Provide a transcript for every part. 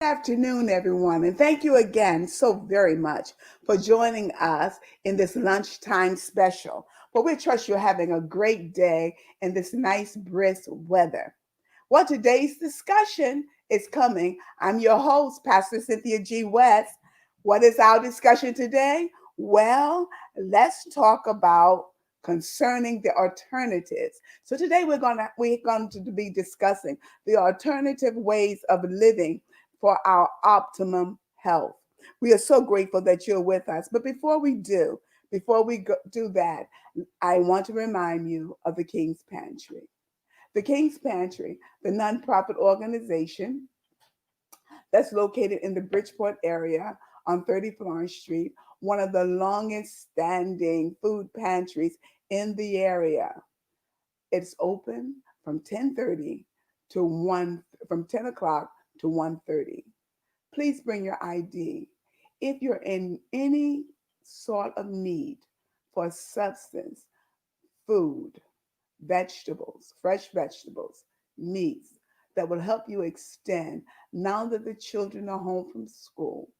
Afternoon, everyone, and thank you again so very much for joining us in this lunchtime special. Well, we trust you're having a great day in this nice, brisk weather. Well, today's discussion is coming. I'm your host, Pastor Cynthia G. West. What is our discussion today? Well, let's talk about concerning the alternatives. So today we're going to be discussing the alternative ways of living for our optimum health. We are so grateful that you're with us. But before we do that, I want to remind you of the King's Pantry. The King's Pantry, the nonprofit organization that's located in the Bridgeport area on 30 Florence Street, one of the longest standing food pantries in the area. It's open from 10:30 to 1 from 10 o'clock to 1:30. Please bring your ID. If you're in any sort of need for substance, food, vegetables, fresh vegetables, meats that will help you extend now that the children are home from school.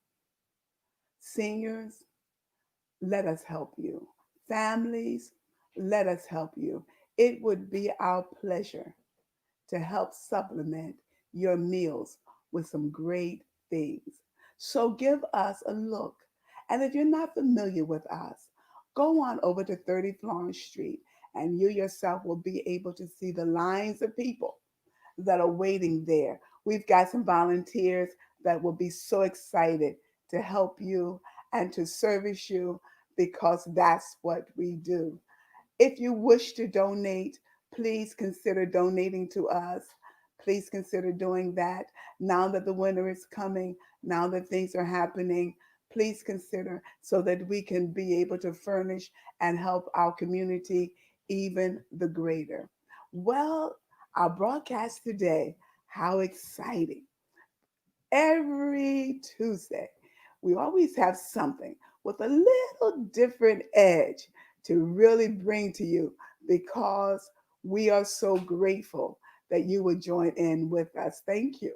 Seniors, let us help you. Families, let us help you. It would be our pleasure to help supplement your meals with some great things. So give us a look. And if you're not familiar with us, go on over to 30 Florence Street and you yourself will be able to see the lines of people that are waiting there. We've got some volunteers that will be so excited to help you and to service you because that's what we do. If you wish to donate, please consider donating to us. Please consider doing that now that the winter is coming, now that things are happening. Please consider so that we can be able to furnish and help our community even the greater. Well, our broadcast today, how exciting. Every Tuesday, we always have something with a little different edge to really bring to you because we are so grateful that you would join in with us. Thank you.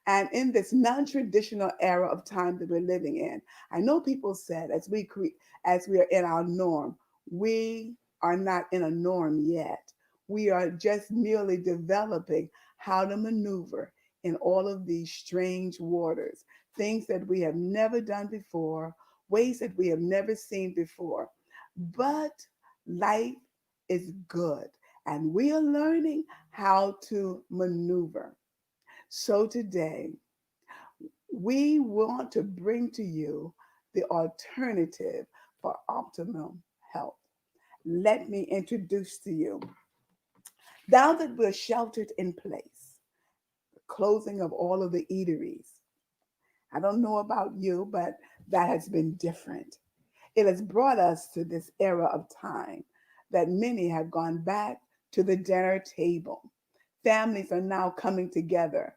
And in this non-traditional era of time that we're living in, I know people said as we are in our norm, we are not in a norm yet. We are just merely developing how to maneuver in all of these strange waters, things that we have never done before, ways that we have never seen before. But life is good, and we are learning how to maneuver. So today, we want to bring to you the alternative for optimum health. Let me introduce to you, now that we're sheltered in place, the closing of all of the eateries. I don't know about you, but that has been different. It has brought us to this era of time that many have gone back to the dinner table. Families are now coming together.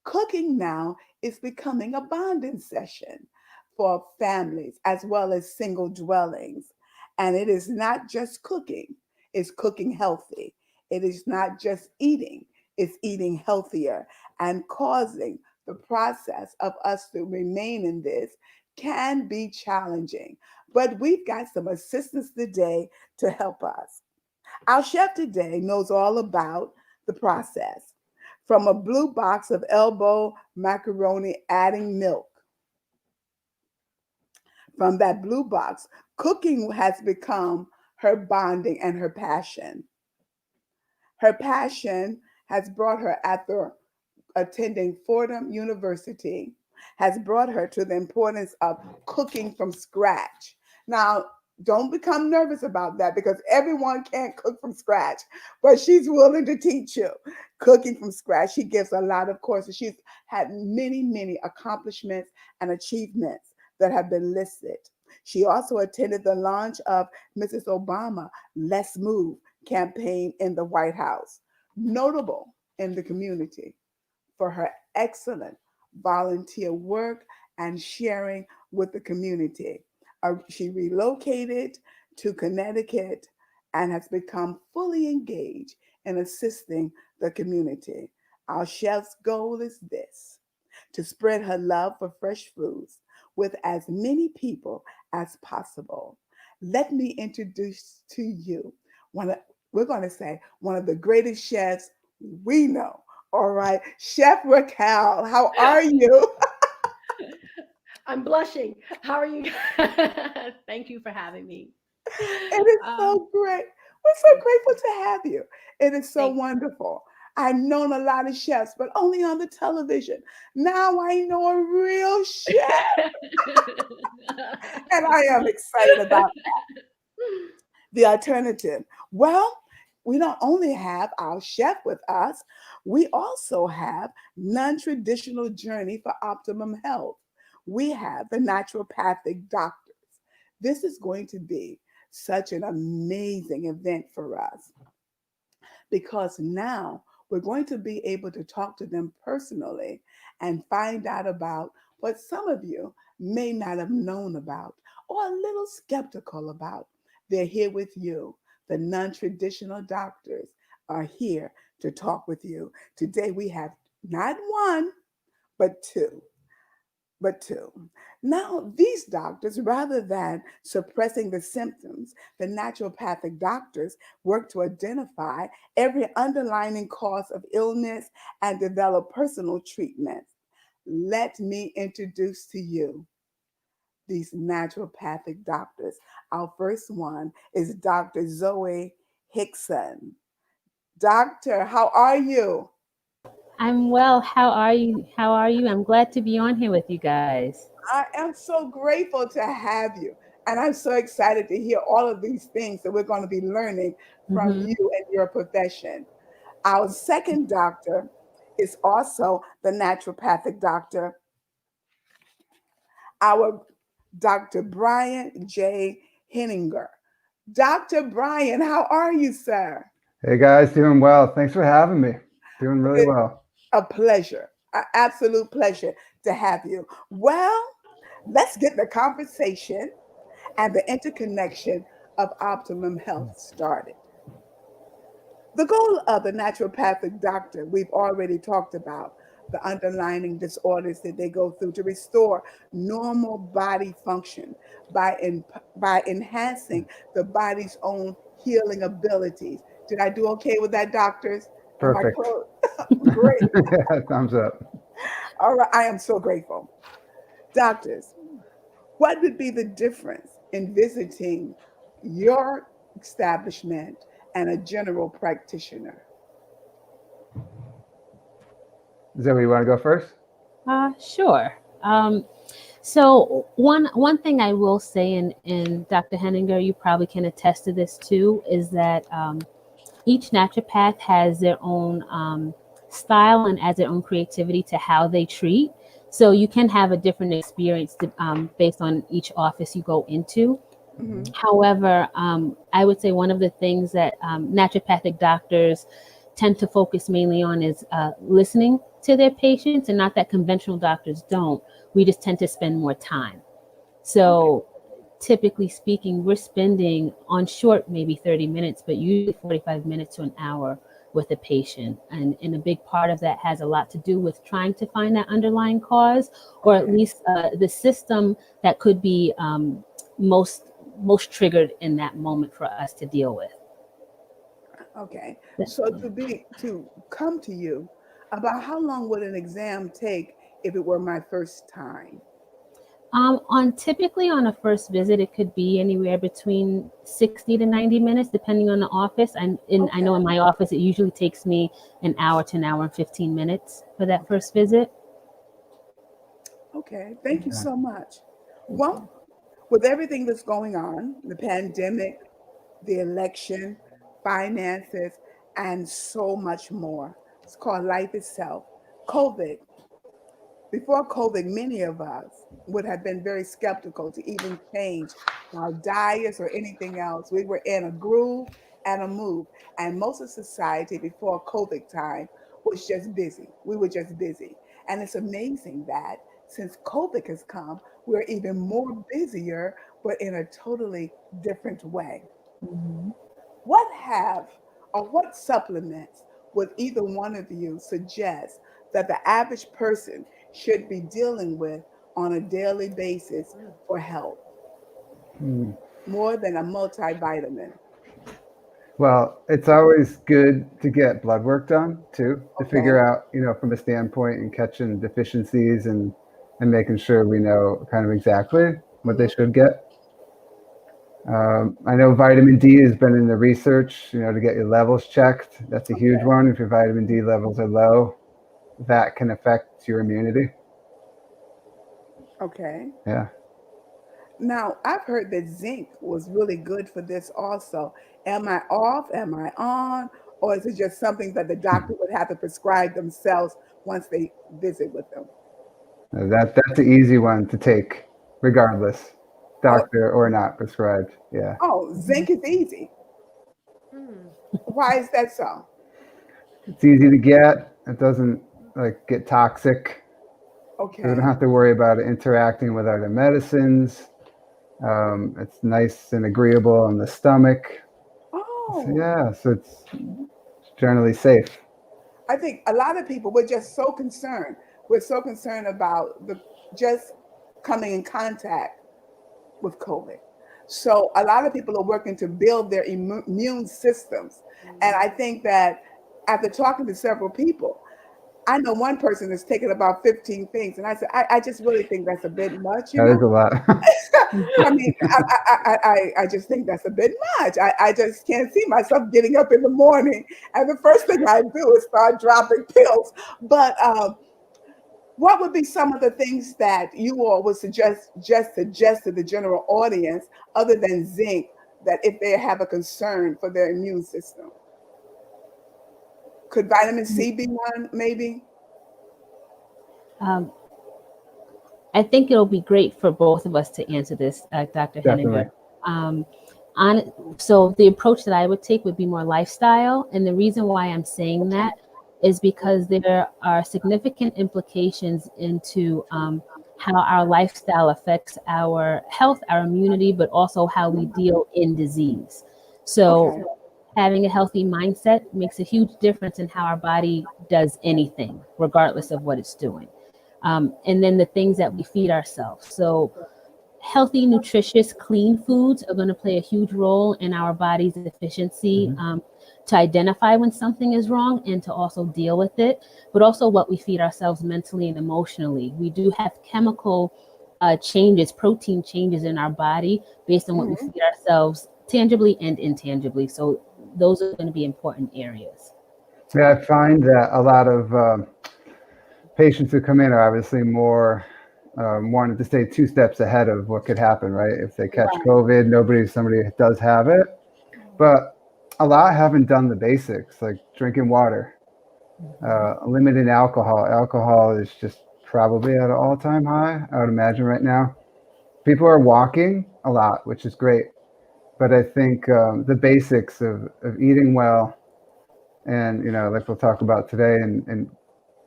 Cooking now is becoming a bonding session for families as well as single dwellings. And it is not just cooking, it's cooking healthy. It is not just eating, it's eating healthier and causing the process of us to remain in this can be challenging. But we've got some assistance today to help us. Our chef today knows all about the process. From a blue box of elbow macaroni, adding milk. From that blue box, cooking has become her bonding and her passion. Her passion has brought her after attending Fordham University, has brought her to the importance of cooking from scratch. Now, don't become nervous about that because everyone can't cook from scratch, but she's willing to teach you cooking from scratch. She gives a lot of courses. She's had many, many accomplishments and achievements that have been listed. She also attended the launch of Mrs. Obama Let's Move campaign in the White House, notable in the community for her excellent volunteer work and sharing with the community. She relocated to Connecticut and has become fully engaged in assisting the community. Our chef's goal is this: to spread her love for fresh foods with as many people as possible. Let me introduce to you one of, we're going to say, one of the greatest chefs we know. All right, Chef Raquel, how are you? I'm blushing. How are you? Thank you for having me. It is Um, so great. We're so grateful to have you. It is so thank wonderful. I've known a lot of chefs, but only on the television. Now I know a real chef, and I am excited about the alternative. Well, we don't only have our chef with us, we also have non-traditional journey for optimum health. We have the naturopathic doctors. This is going to be such an amazing event for us because now we're going to be able to talk to them personally and find out about what some of you may not have known about or a little skeptical about. They're here with you. The non traditional doctors are here to talk with you. Today we have not one, but two but two. Now, these doctors, rather than suppressing the symptoms, the naturopathic doctors work to identify every underlying cause of illness and develop personal treatments. Let me introduce to you these naturopathic doctors. Our first one is Dr. Zoe Hickson. Doctor, how are you? I'm well. How are you? How are you? I'm glad to be on here with you guys. I am so grateful to have you. And I'm so excited to hear all of these things that we're going to be learning from Hmm. you and your profession. Our second doctor is also the naturopathic doctor, our Dr. Brian J. Henninger. Dr. Brian, how are you, sir? Hey guys, doing well. Thanks for having me. Doing really It's well. a pleasure, an absolute pleasure to have you. Well, let's get the conversation and the interconnection of optimum health started. The goal of the naturopathic doctor, we've already talked about the underlying disorders that they go through to restore normal body function by enhancing the body's own healing abilities. Did I do okay with that, doctors? Am I Perfect. close? Great. Yeah, thumbs up. All right. I am so grateful. Doctors, what would be the difference in visiting your establishment and a general practitioner? Zoe, you want to go first? Sure. Um, so one thing I will say, and Dr. Henninger, you probably can attest to this too, is that each naturopath has their own style and adds their own creativity to how they treat. So you can have a different experience based on each office you go into. Hmm. However, I would say one of the things that naturopathic doctors tend to focus mainly on is listening to their patients, and not that conventional doctors don't. We just tend to spend more time. Okay. So, typically speaking, we're spending on short maybe 30 minutes, but usually 45 minutes to an hour with a patient. And a big part of that has a lot to do with trying to find that underlying cause, or at Okay. least the system that could be most most triggered in that moment for us to deal with. Okay. So to come to you, about how long would an exam take if it were my first time? On typically on a first visit, it could be anywhere between 60 to 90 minutes, depending on the office. I know Okay. in my office, it usually takes me an hour to an hour and 15 minutes for that Okay. first visit. Okay. Thank you Yeah. so much. Well, with everything that's going on, the pandemic, the election, finances, and so much more, it's called life itself. COVID. Before COVID, many of us would have been very skeptical to even change our diets or anything else. We were in a groove and a move. And most of society before COVID time was just busy. We were just busy. And it's amazing that since COVID has come, we're even more busier, but in a totally different way. Mhm. What have or what supplements would either one of you suggest that the average person should be dealing with on a daily basis Mm. for health, Hmm. more than a multivitamin? Well, it's always good to get blood work done too, to figure Okay. out, from a standpoint and catching deficiencies and making sure we know kind of exactly what they Hmm. should get. I know vitamin D has been in the research, to get your levels checked. That's a huge Okay. one. If your vitamin D levels are low, that can affect your immunity. Okay. Yeah. Now, I've heard that zinc was really good for this also. Am I off? Am I on? Or is it just something that the doctor would have to prescribe themselves once they visit with them? That's an easy one to take, regardless, Oh, doctor or not prescribed. Yeah. oh, zinc is easy. Mm. Why is that so? It's easy to get. It doesn't like get toxic. So we don't Okay. have to worry about it interacting with other medicines. It's nice and agreeable on the stomach. So Oh, yeah, so it's generally safe. I think a lot of people, we're just so concerned. We're so concerned about the just coming in contact with COVID. So a lot of people are working to build their immune systems. And I think that after talking to several people, I know one person has taken about 15 things. And I said, I just really think that's a bit much, you That know? is a lot. I mean, I just think that's a bit much. I just can't see myself getting up in the morning and the first thing I do is start dropping pills. But what would be some of the things that you all would suggest to the general audience other than zinc that if they have a concern for their immune system? Could vitamin C be one, maybe? Um, I think it'll be great for both of us to answer this, Dr. Henninger. Definitely. Um, so the approach that I would take would be more lifestyle, and the reason why I'm saying that is because there are significant implications into how our lifestyle affects our health, our immunity, but also how we deal in disease. Okay. So having a healthy mindset makes a huge difference in how our body does anything, regardless of what it's doing. And then the things that we feed ourselves. So, healthy, nutritious, clean foods are going to play a huge role in our body's efficiency Hmm. to identify when something is wrong and to also deal with it, but also what we feed ourselves mentally and emotionally. We do have chemical changes, protein changes in our body based on what we Mhm. feed ourselves tangibly and intangibly. So, those are going to be important areas. Yeah, I find that a lot of patients who come in are obviously more wanting to stay two steps ahead of what could happen, right? If they catch Right. COVID, somebody does have it, but a lot haven't done the basics like drinking water, limiting alcohol. Alcohol is just probably at an all-time high, I would imagine right now. People are walking a lot, which is great, but I think the basics of eating well and like we'll talk about today, and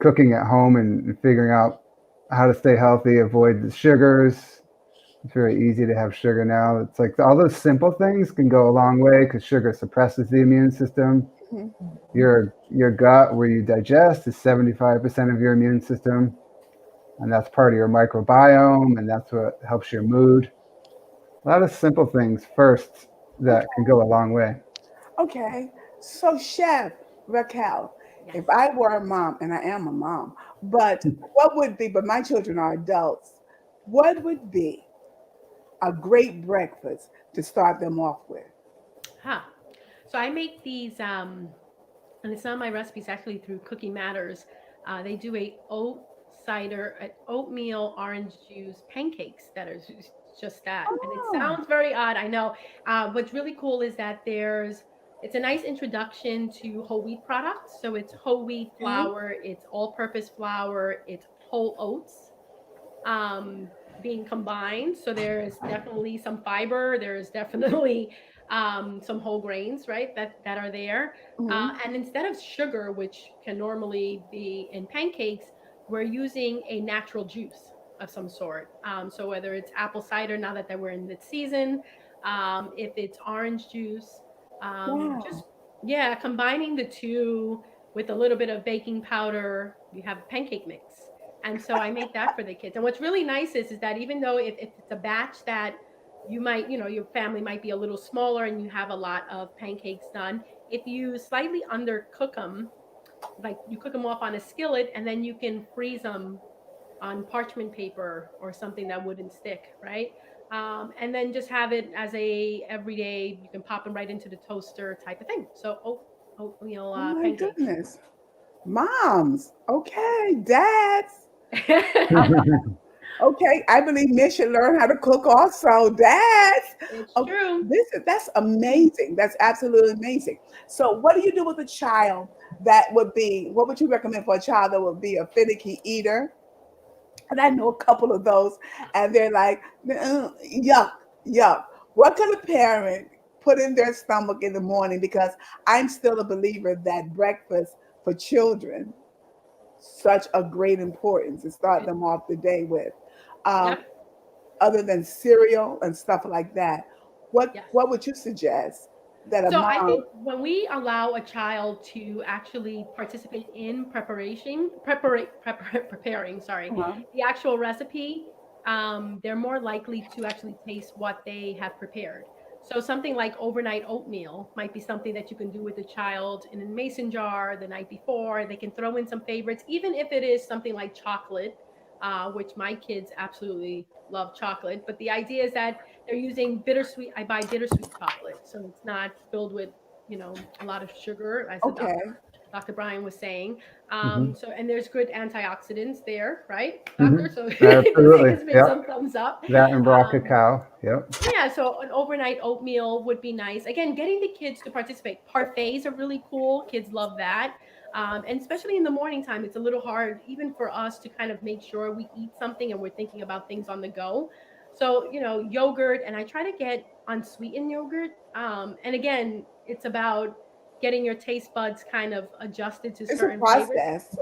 cooking at home and figuring out how to stay healthy, avoid the sugars. It's very easy to have sugar now. It's like all those simple things can go a long way because sugar suppresses the immune system. Mhm. Your gut, where you digest, is 75% of your immune system, and that's part of your microbiome, and that's what helps your mood. A lot of simple things first that Okay. can go a long way. Okay. So, Chef Raquel, Yes. if I were a mom, and I am a mom, but what would be, but my children are adults, what would be a great breakfast to start them off with? Huh. So I make these, and it's on my recipes actually through Cooking Matters. They do a oatmeal orange juice pancakes that are just that, and it Oh, sounds very odd. I know. What's really cool is that it's a nice introduction to whole wheat products. So it's whole wheat okay. flour, it's all-purpose flour, it's whole oats um, being combined. So there's definitely some fiber. There's definitely some whole grains, right? That are there. Hmm. And instead of sugar, which can normally be in pancakes, we're using a natural juice of some sort. So whether it's apple cider, now that we're in the season, if it's orange juice, just Wow. yeah, combining the two with a little bit of baking powder, you have pancake mix And so I make that for the kids. And what's really nice is that even though if it's a batch that you might, your family might be a little smaller and you have a lot of pancakes done, if you slightly undercook them, like you cook them off on a skillet and then you can freeze them on parchment paper or something that wouldn't stick, right? And then just have it as a everyday. You can pop them right into the toaster type of thing. So, oatmeal Oh my pancakes. goodness. Moms, okay, dads. Okay, I believe men should learn how to cook also. Dads. It's Okay, true. that's amazing. That's absolutely amazing. So what do you do with a child that would be, what would you recommend for a child that would be a finicky eater? And I know a couple of those, and they're like, yuck, yuck. What can a parent put in their stomach in the morning? Because I'm still a believer that breakfast for children such a great importance to start them off the day with. Um, Yep. other than cereal and stuff like that, Yes. what would you suggest that a So I mom? think when we allow a child to actually participate in preparing, sorry, Uh-huh. the actual recipe, they're more likely to actually taste what they have prepared. So something like overnight oatmeal might be something that you can do with a child in a mason jar the night before. They can throw in some favorites, even if it is something like chocolate, which my kids absolutely love chocolate. But the idea is that they're using bittersweet. I buy bittersweet chocolate, so it's not filled with a lot of sugar, as the Okay. Dr. Brian was saying. Hmm. So and there's good antioxidants there, right, Hmm. doctor? So he Absolutely. gives me some Yep. thumbs up. That and raw Um, cacao. Yep. yeah, so an overnight oatmeal would be nice. Again, getting the kids to participate. Parfaits are really cool. Kids love that. And especially in the morning time, it's a little hard even for us to kind of make sure we eat something and we're thinking about things on the go. So, yogurt, and I try to get unsweetened yogurt. And again, it's about getting your taste buds kind of adjusted to It's a certain flavors. process.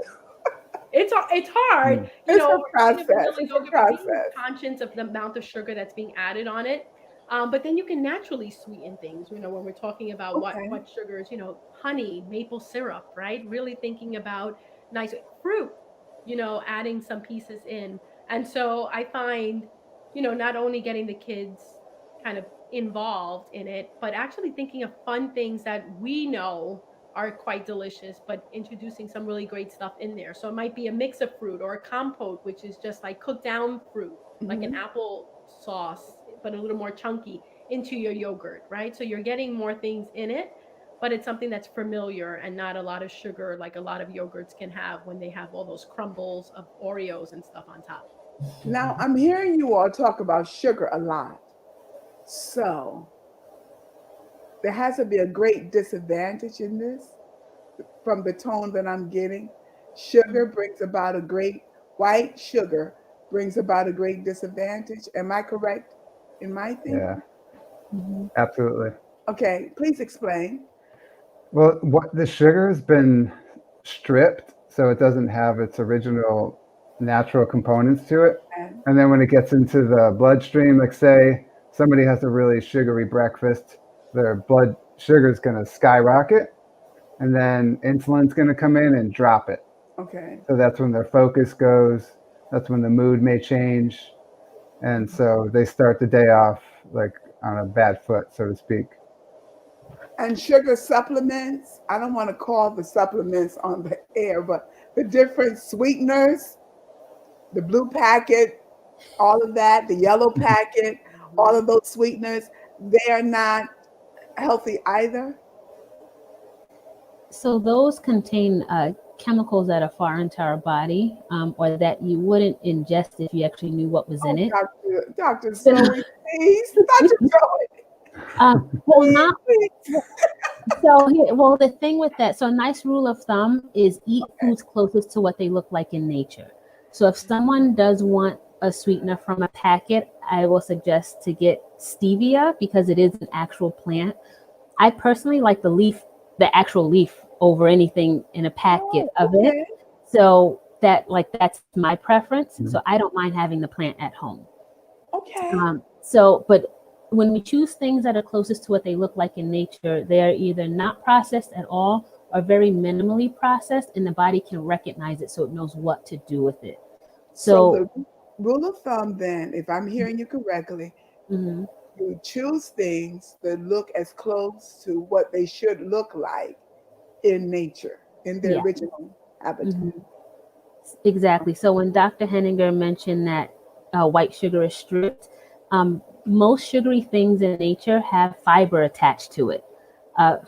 It's hard, Mm. It's a we're getting a process. vanilla It's a yogurt, but being process. conscious of the amount of sugar that's being added on it. But then you can naturally sweeten things, when we're talking about what Okay. what sugars, honey, maple syrup, right? Really thinking about nice fruit, adding some pieces in. And so I find, not only getting the kids kind of involved in it, but actually thinking of fun things that we know are quite delicious, but introducing some really great stuff in there. So it might be a mix of fruit or a compote, which is just like cooked down fruit, like an Hmm. apple sauce, but a little more chunky into your yogurt, right? So you're getting more things in it, but it's something that's familiar and not a lot of sugar like a lot of yogurts can have when they have all those crumbles of Oreos and stuff on top. Now I'm hearing you all talk about sugar a lot. So there has to be a great disadvantage in this from the tone that I'm getting. Sugar Mhm. brings about a great white sugar brings about a great disadvantage. Am I correct in my Yeah. thinking? Mhm. Absolutely. Okay, please explain. Well, what the sugar's been stripped so it doesn't have its original natural components to it. And And then when it gets into the bloodstream, like say somebody has a really sugary breakfast, their blood sugar is going to skyrocket, and then insulin's going to come in and drop it. okay. So that's when their focus goes. That's when the mood may change. And so they start the day off like on a bad foot, so to speak. And sugar supplements, I don't want to call the supplements on the air, but the different sweeteners, the blue packet, all of that, the yellow packet, all Mhm. of those sweeteners, they are not healthy either. So those contain chemicals that are foreign to our body, or that you wouldn't ingest if you actually knew what was in Oh, it. Dr. So, Zoe, please, Dr. Zoe, well, not please. so. Well, the thing with that, so a nice rule of thumb is eat foods closest to what they look like in nature. So if someone does want a sweetener from a packet, I will suggest to get stevia because it is an actual plant. I personally like the actual leaf over anything in a packet Oh, of it. okay, So that's my preference. Mhm. So I don't mind having the plant at home. okay. But when we choose things that are closest to what they look like in nature, they're either not processed at all or very minimally processed, and the body can recognize it so it knows what to do with it. So So, the rule of thumb then, if I'm hearing you correctly, mhm, you choose things that look as close to what they should look like in nature, in their yeah. original habitat. Mhm. Exactly. So when Dr. Henninger mentioned that white sugar is stripped, most sugary things in nature have fiber attached to it.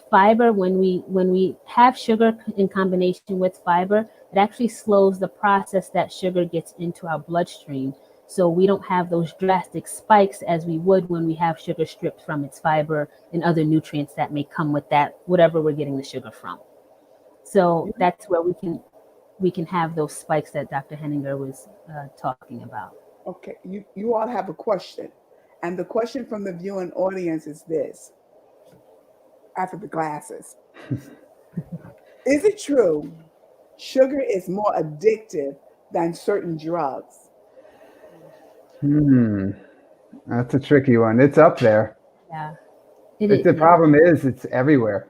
Fiber, when we have sugar in combination with fiber, it actually slows the process that sugar gets into our bloodstream. So we don't have those drastic spikes as we would when we have sugar stripped from its fiber and other nutrients that may come with that, whatever we're getting the sugar from. So that's where we can have those spikes that Dr. Henninger was talking about. Okay, you all have a question. And the question from the viewing audience is this, after the glasses. Is it true sugar is more addictive than certain drugs? Hmm, that's a tricky one. It's up there. Yeah, it It, is. the Yeah. problem is it's everywhere.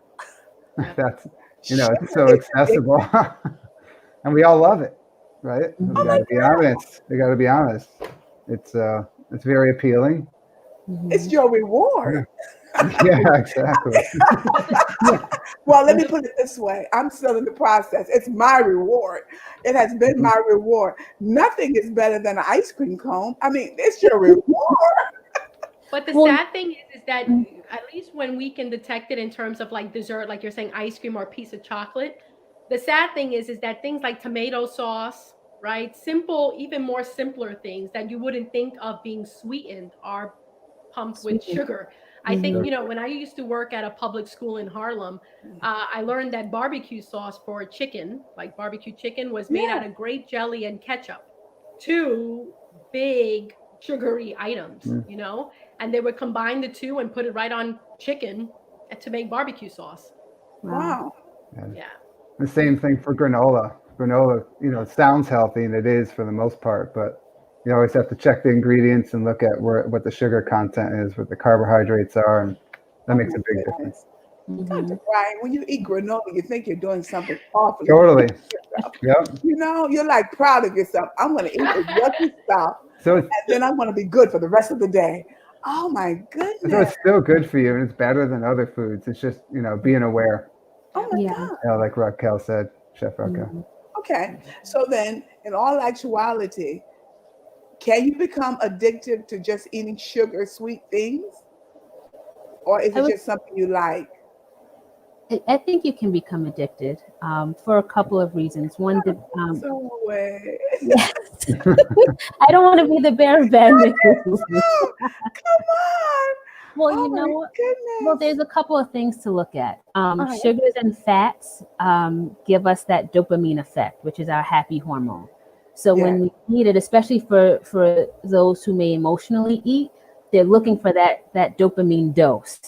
Yeah. That's, it's Sugar so is addictive. accessible. And we all love it, right? We Oh got my Mhm. to be honest. We got to be honest. It's it's very appealing. God, it's Mhm. your Yeah. reward. Yeah, exactly. Well, Well, let well, me the, put it this way. I'm still in the process. It's my reward. It has been Mhm. my reward. Nothing is better than an ice cream cone. I mean, it's your reward. but the Well, sad thing is that mm, at least when we can detect it in terms of like dessert, like you're saying, ice cream or a piece of chocolate, the sad thing is that things like tomato sauce, right? Simple, even more simpler things that you wouldn't think of being sweetened are pumped with sweet. sugar. I think, Mhm. when I used to work at a public school in Harlem, I learned that barbecue sauce for chicken, like barbecue chicken, was made out Yeah. of grape jelly and ketchup. Two big sugary items, Mm. and they would combine the two and put it right on chicken to make barbecue sauce. Wow. Wow. Yeah. Yeah. The same thing for granola. Granola, it sounds healthy and it is for the most part, but you always have to check the ingredients and look at what the sugar content is, what the carbohydrates are, and that Oh makes my a big difference. goodness. Dr. Mhm. Brian, when you eat granola, you think you're doing something awfully good Totally. for yourself. Yep. You're like proud of yourself. I'm going to eat this yucky stuff So it's and then I'm going to be good for the rest of the day. Oh my so goodness. it's still good for you and it's better than other foods. It's just, being aware. Oh Yep. my Yeah. God. Like Raquel said, Chef Raquel. Mhm. Okay. So then, in all actuality, can you become addicted to just eating sugar sweet things? Or is I it would. just something you like? I think you can become addicted for a couple of reasons. One, So way. yes. I don't want to be the bearer of bad news. Oh, come on. Well, Oh my well, goodness. there's a couple of things to look at. All right. Sugars and fats give us that dopamine effect, which is our happy hormone. So Yeah. when we eat it, especially for those who may emotionally eat, they're Mhm. looking for that dopamine dose.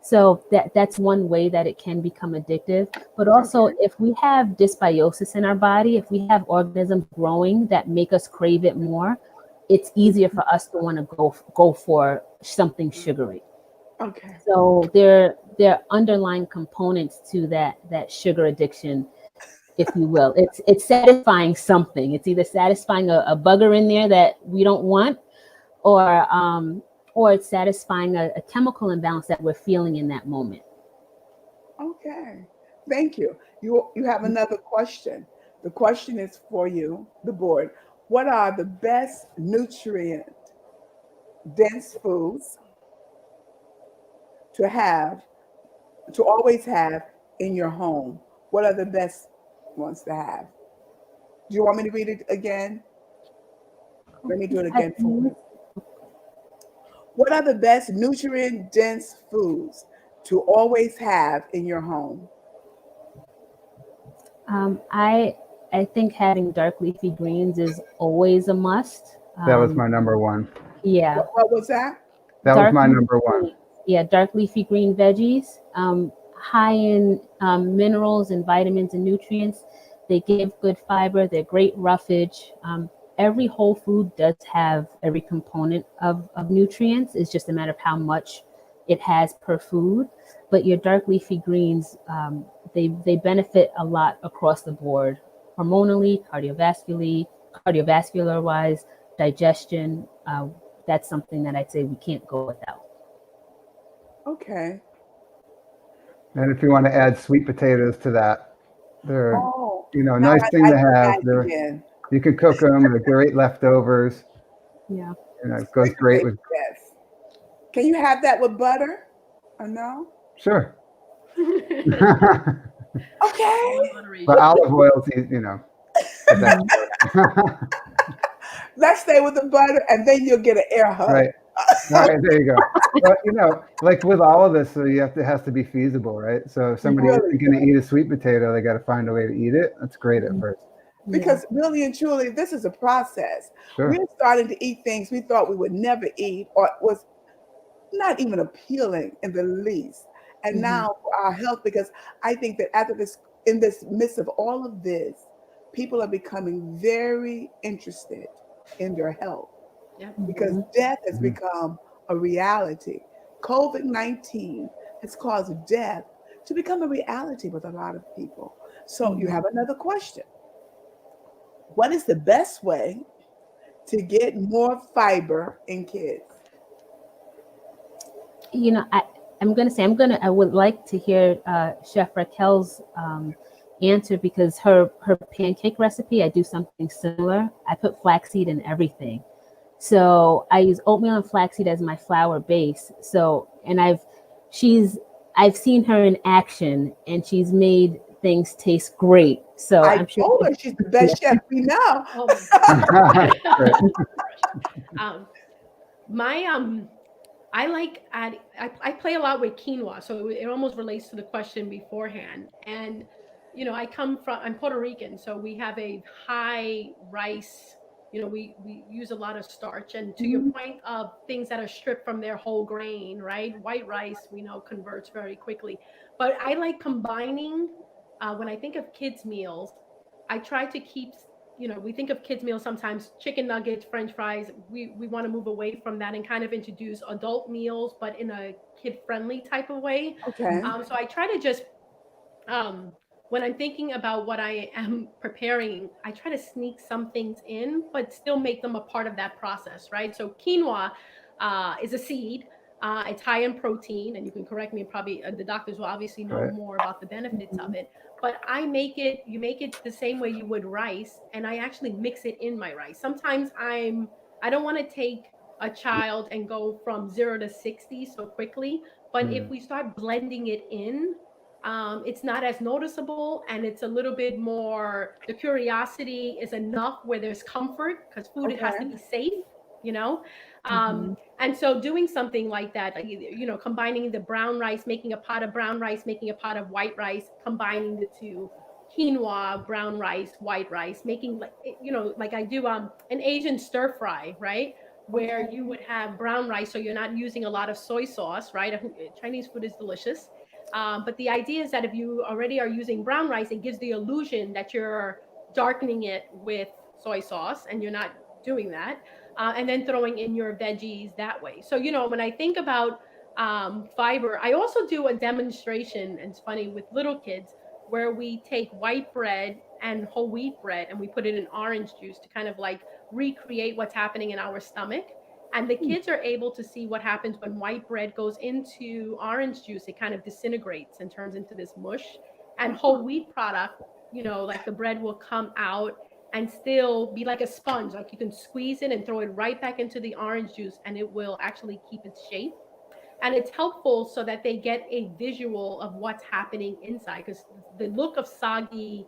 So that's one way that it can become addictive. But also, Okay. if we have dysbiosis in our body, if we have organisms growing that make us crave it more, it's easier for us to want to go for something sugary. Okay. So there are underlying components to that sugar addiction, if you will. It's satisfying something. It's either satisfying a bugger in there that we don't want, or it's satisfying a chemical imbalance that we're feeling in that moment. Okay. Thank you. You have another question. The question is for you, the board. What are the best nutrient dense foods to have, to always have in your home? What are the best ones to have? Do you want me to read it again? Let me do it I again for you. What are the best nutrient dense foods to always have in your home? I I think having dark leafy greens is always a must. That was my number one. Yeah, What was that? That was dark my leafy number one. green. Yeah, dark leafy green veggies, high in minerals and vitamins and nutrients. They give good fiber. They're great roughage. Every whole food does have every component of nutrients. It's just a matter of how much it has per food. But your dark leafy greens, they benefit a lot across the board, hormonally, cardiovascularly, cardiovascular wise, digestion. That's something that I'd say we can't go without. Okay. And if you want to add sweet potatoes to that, they're, Oh, a now nice I thing to like the have. mac They're, again. you can cook them. They're great leftovers. Yeah. It goes great with. Yes. Can you have that with butter? Or no? Sure. Okay. All in But moderation. olive oil, the best Mhm. part. Let's stay with the butter, and then you'll get an air hug. Right. All right, there you go. But like with all of this, so it has to be feasible, right? So if You somebody really isn't going to eat a sweet potato, they got to find a way to eat it. That's great at Mhm. first. Yeah. because really and truly, this is a process. We're Sure. starting to eat things we thought we would never eat, or was not even appealing in the least. And Mhm. now for our health, because I think that after this, in this midst of all of this, people are becoming very interested in their health Yep. because Mhm. death has Mhm. become a reality. COVID-19 has caused death to become a reality with a lot of people. So you Mhm. have another question. What is the best way to get more fiber in kids? You know, I would like to hear Chef Raquel's answer, because her pancake recipe, I do something similar. I put flaxseed in everything. So I use oatmeal and flaxseed as my flour base. So, and she's, I've seen her in action, and she's made things taste great. So I I'm sure. told her she's the best chef we know. Oh my God. Great. um, my I like add. I play a lot with quinoa, so it almost relates to the question beforehand. And I come from. I'm Puerto Rican, so we have a high rice. We use a lot of starch. And to your Mhm. point of things that are stripped from their whole grain, right? White rice we know converts very quickly, but I like combining. When I think of kids meals, I try to keep. We think of kids meals sometimes chicken nuggets, French fries. We want to move away from that and kind of introduce adult meals, but in a kid friendly type of way. Okay. So I try to just um, when I'm thinking about what I am preparing, I try to sneak some things in, but still make them a part of that process, right? So quinoa is a seed. It's high in protein, and you can correct me. Probably the doctors will obviously know Right. more about the benefits of Mhm. it. But you make it the same way you would rice, and I actually mix it in my rice. Sometimes I don't want to take a child and go from 0 to 60 so quickly. But if Mm. we start blending it in, it's not as noticeable, and it's a little bit more, the curiosity is enough where there's comfort, because food, it has to Okay. be safe, you know Mhm. and so doing something like that, like combining the brown rice, making a pot of brown rice, making a pot of white rice, combining the two, quinoa, brown rice, white rice, making, like, like I do an Asian stir fry, right, where Okay. you would have brown rice, so you're not using a lot of soy sauce, right? Chinese food is delicious. But the idea is that if you already are using brown rice, it gives the illusion that you're darkening it with soy sauce, and you're not doing that. And then throwing in your veggies that way. So, when I think about fiber, I also do a demonstration, and it's funny, with little kids, where we take white bread and whole wheat bread and we put it in orange juice to kind of like recreate what's happening in our stomach. And the Hmm. kids are able to see what happens when white bread goes into orange juice. It kind of disintegrates and turns into this mush. And whole wheat product, like the bread will come out and still be like a sponge. Like you can squeeze it and throw it right back into the orange juice, and it will actually keep its shape. And it's helpful so that they get a visual of what's happening inside, because the look of soggy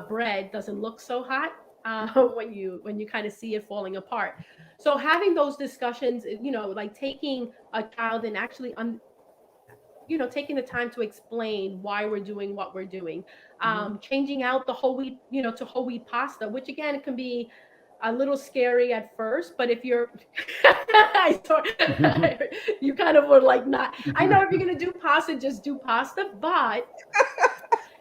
bread doesn't look so hot when you kind of see it falling apart. So having those discussions, like taking a child and actually taking the time to explain why we're doing what we're doing, Mhm. changing out the whole wheat, to whole wheat pasta, which again, it can be a little scary at first, but if you're I saw, you kind of were like, not, I know, if you're going to do pasta, just do pasta. But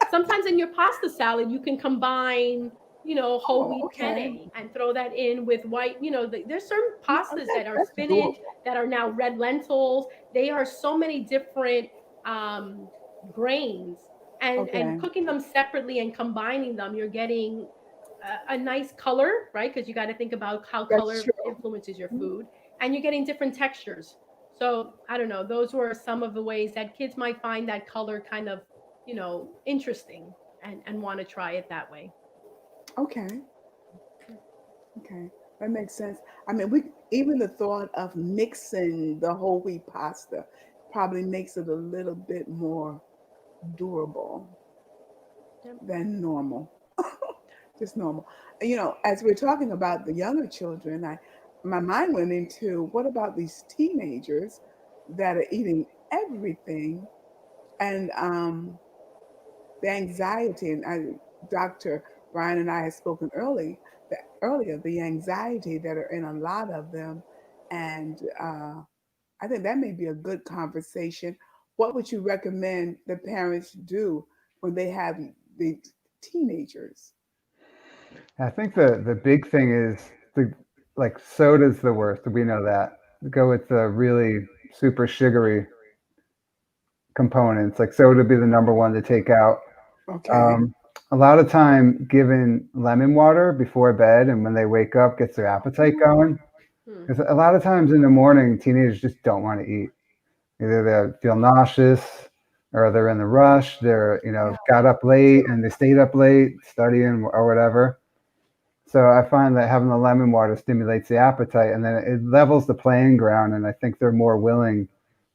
sometimes in your pasta salad, you can combine, whole Oh, wheat okay. penne and throw that in with white, there's certain Yeah, pastas that are that's spinach, doable. that are now red lentils. They are so many different um, grains, and Okay. cooking them separately and combining them, you're getting a nice color, right? Because you got to think about how That's color true. influences your Mhm. food, and you're getting different textures. So I don't know. Those were some of the ways that kids might find that color kind of, interesting, and want to try it that way. Okay. Okay. That makes sense. I mean, we even the thought of mixing the whole wheat pasta probably makes it a little bit more durable Yep. than normal. Just normal. As we're talking about the younger children, my mind went into what about these teenagers that are eating everything and the anxiety Dr. Brian and I had spoken earlier the anxiety that are in a lot of them, and I think that may be a good conversation. What would you recommend the parents do when they have the teenagers? I think the big thing is the like soda's the worst. We know that. Go with the really super sugary components. Like soda would be the number one to take out. Okay. Um, a lot of time, giving lemon water before bed and when they wake up gets their appetite going. Hmm. Because a lot of times in the morning, teenagers just don't want to eat. Either they feel nauseous or they're in the rush. They're, Yeah. got up late and they stayed up late studying or whatever. So I find that having the lemon water stimulates the appetite and then it levels the playing ground. And I think they're more willing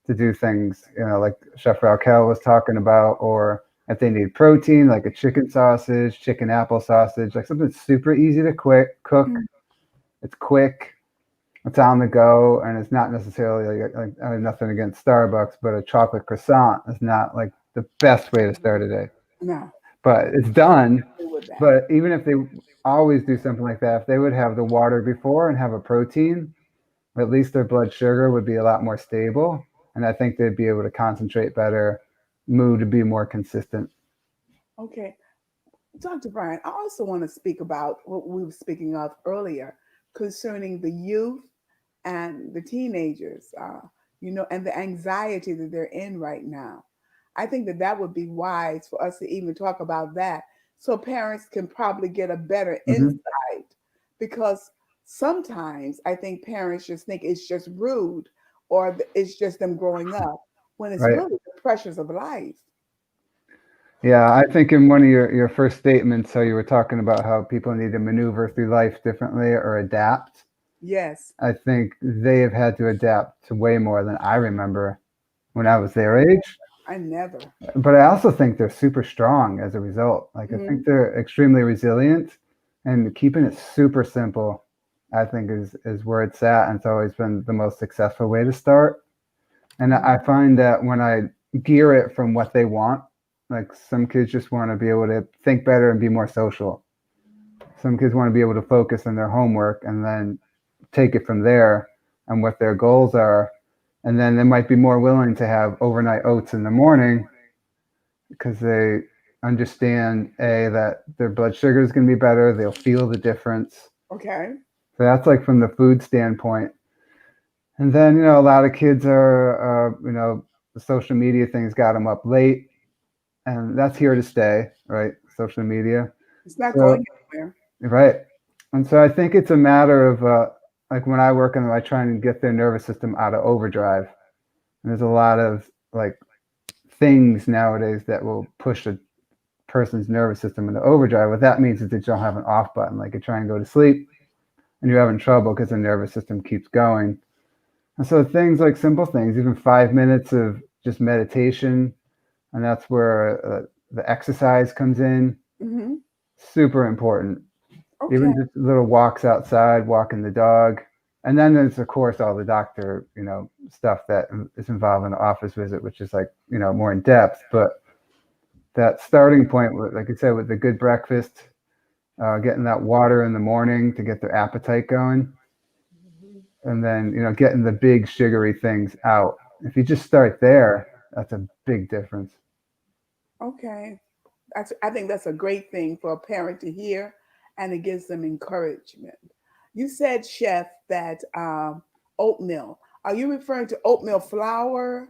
to do things, like Chef Raquel was talking about, or if they need protein, like a chicken sausage, chicken apple sausage, like something super easy to cook. Mm. It's quick, it's on the go, and it's not necessarily like I have nothing against Starbucks, but a chocolate croissant is not like the best way to start a day. No, But it's done. agree with that. But even if they always do something like that, if they would have the water before and have a protein, at least their blood sugar would be a lot more stable. And I think they'd be able to concentrate better, mood to be more consistent. Okay. Dr. Brian, I also want to speak about what we were speaking of earlier concerning the youth and the teenagers, and the anxiety that they're in right now. I think that that would be wise for us to even talk about that so parents can probably get a better Hmm. insight because sometimes I think parents just think it's just rude or it's just them growing up when it's Right. really the pressures of life. Yeah, I think in one of your first statements, so you were talking about how people need to maneuver through life differently or adapt. Yes, I think they have had to adapt to way more than I remember when I was their age. I never. But I also think they're super strong as a result. Like I think Mhm. they're extremely resilient, and keeping it super simple, I think is where it's at, and it's always been the most successful way to start. And I find that when I gear it from what they want, like some kids just want to be able to think better and be more social. Some kids want to be able to focus on their homework and then take it from there and what their goals are. And then they might be more willing to have overnight oats in the morning because they understand that their blood sugar is going to be better. They'll feel the difference. Okay. So that's like from the food standpoint. And then a lot of kids are the social media things got them up late, and that's here to stay, right? Social media. It's not So going anywhere. right, and so I think it's a matter of like when I work on them, I try and get their nervous system out of overdrive. And there's a lot of like things nowadays that will push a person's nervous system into overdrive. What that means is that you don't have an off button. Like you try and go to sleep and you're having trouble because the nervous system keeps going. And so things like simple things, even 5 minutes of just meditation, and that's where the exercise comes in. Hmm. Super important. Okay. Even just little walks outside, walking the dog. And then there's of course all the doctor, stuff that is involved in the office visit, which is like, more in depth. But that starting point, like I said, with the good breakfast, getting that water in the morning to get their appetite going, Mhm. and then getting the big sugary things out. If you just start there, that's a big difference. Okay. I think that's a great thing for a parent to hear, and it gives them encouragement. You said, Chef, that oatmeal. Are you referring to oatmeal flour